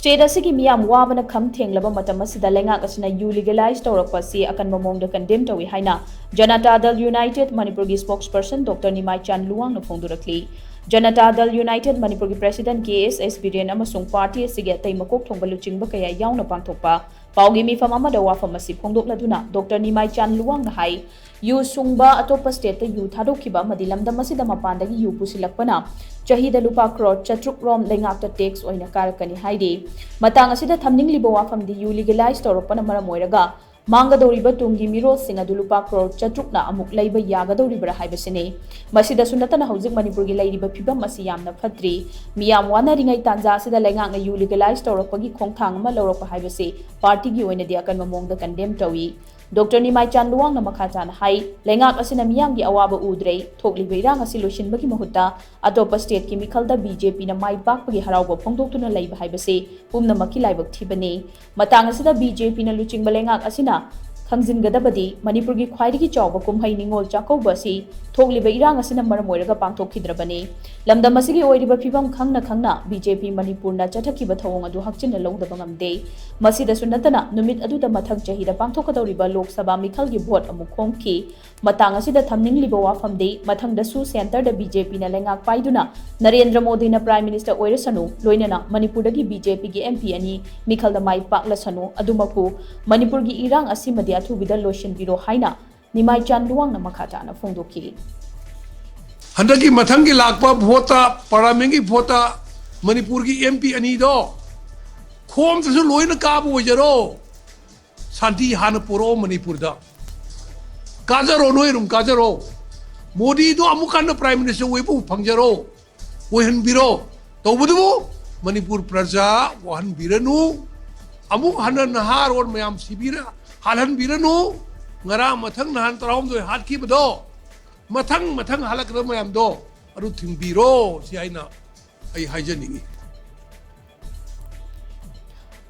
State asigi Meeyam Wabana Kham Thenglaba Matam Asida Leingak Asina Legalise Tourakpa Asi Akanba Maongda Condemn Tou-I haina Janata United Manipuri Spokesperson Dr. Nimaichand Luwang na phongdorakli. Janata United Manipuri President KSS Biren amasung party asigi atay makok thongba luchingba kaya yauna pangthokpa paugi mifam amada wafam asi phongdokladuna Dr. Nimaichand Luwang na hai yu sungba atopa state yu thadokhiba madilamdam asida mapandagi yu pusilakpana Chahida lupa crore chatruk rom leingak ta tax oina karakani haide matang asida thamningliba wafam di yu legalize tawrokpana maram oiraga Mangadoriba tungi miro singa lupa crore chatrukna amuk laiba yagadoribra haibasine masida sunatana hauzik Manipur gi laiba phibam asi yamna phatri Meeyam wana ringai tanja asida leingak na yu legalize tawrokpagi khongthang ama lawrokpa haibase party gi oina di Akanba Maongda Condemn Tou-I Dr. Nimaichand Luwang na makhatan hai leingak asina Meeyam gi awaba udrei thokliba irang asi losinbagi mahutta atopa state ki mikhalda BJP na mai pakpagi harauba phongdoktuna laiba haibase pumna makki laibak thibane matang asida BJP na luchingba leingak asina Khangzingadabadi Manipur gi khwaidagi chawba kumhai ningol chakauba si thokliba irang asina maram oiraga pangthokhidrabane lamdam asigi oiriba phibam khangna BJP Manipur na chathakhiba thawong adu hakchinna lawdaba ngamde masida sunatana numit aduda mathang chahida pangthokadoriba Lok Sabha mikhal gi vote amuk khongki matang asida thamningliba wafamde mathangda su center da BJP na leingak paiduna Narendra Modi na Prime Minister oirasanu loinana Manipur dagi BJP gi MP ani mikhalda mai paklasanu adumaku Manipur gi irang asimadi athubida lotion biro haina Nimaichand Luwang na makhata na phongdokhi Handaki mathangi lakpa vota paramengi vota Manipur gi MP ani do khom tasu loina kabu wajaro santi hana puro Manipur da kajaro noirum kajaro Modi do amukan Prime Minister webu pangjaro wehan biro tawbudu Manipur praja wahan biranu amuk hanan nahar on mayam sibira halan biranu ngara mathang nahan tarawm do hat ki bado mathang halak ra mayam do aru thimbiro si aina ai haijaningi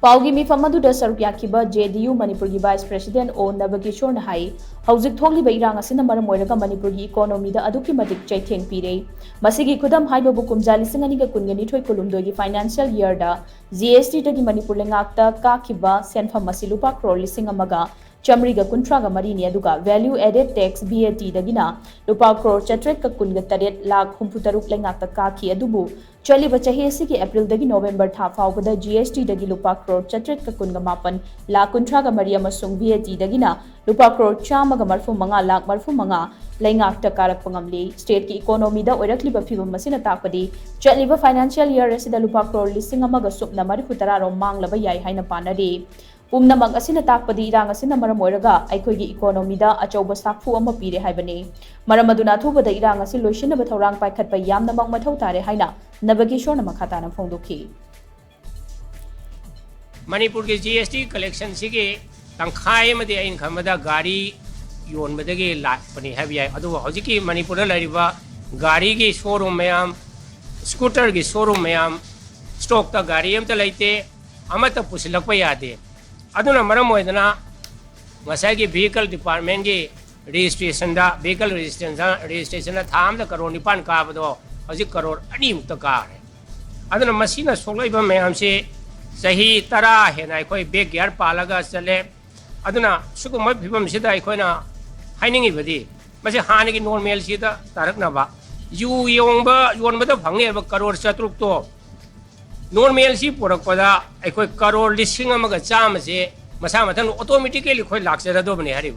Paugi mifam aduda saruk yakiba JDU Manipur gi Vice President O Nabakishore na hai hauzik thokliba irang asina maram oiraga Manipur gi economy da aduki madik chaitheng pire masigi khudam haiba bukum jali singani ga kungani thoi kolumdoi gi financial year da GST da gi Manipur lengakta ka khiba senfam masilupa crore lising amaga Chamriga kuntraga marini aduga value added tax VAT dagina lupa crore chatrek ka kunga taret lakh humputaruk lengakta ka khi adubu chaliba chahi asigi April dagi November tha faubada GST dagi lupa crore chatrek ka kunga mapan lakh kuntraga mari amasung VAT dagina lupa crore chamaga marfu manga lakh marfu manga leingakta karak pangamli state ki economy da oirakliba phibam masina takpadi chaliba financial year asida lupa crore lising amaga supna marifu tara rom manglaba yai haina panari Pumnamag asina takpadi irang asina maram oiraga aikhoigi economy da achauba sakfu ama pire haibane maramaduna thubada irang asi loisinaba thorang paikhatpa yamna mang mathau tare haina Nabakishore na makhata na phongdokhi Manipur ke GST collection sige tangkhai amadi ain khamada gari yonbadagi lakpani habiya adu hojiki Manipur la lariba gari gi showroom mayam scooter gi showroom mayam stock ta gari amta laite amata pusilakpa yade aduna maram oidana ngasai gi vehicle department gi registration da vehicle registration da tham da crore nipan ka bado hojik crore ani mukta ka aduna masina soglaiba mayam se sahi tara hena khoi bag gear palaga chale aduna suguma phibam sida khoina hainingi badi mase hani gi normal sida tarakna ba yu yongba yonba da phange ba crore chatruk to normal si porakpada khoi crore lising amaga cham se masa mathan automatically khoi lakse da do bani hari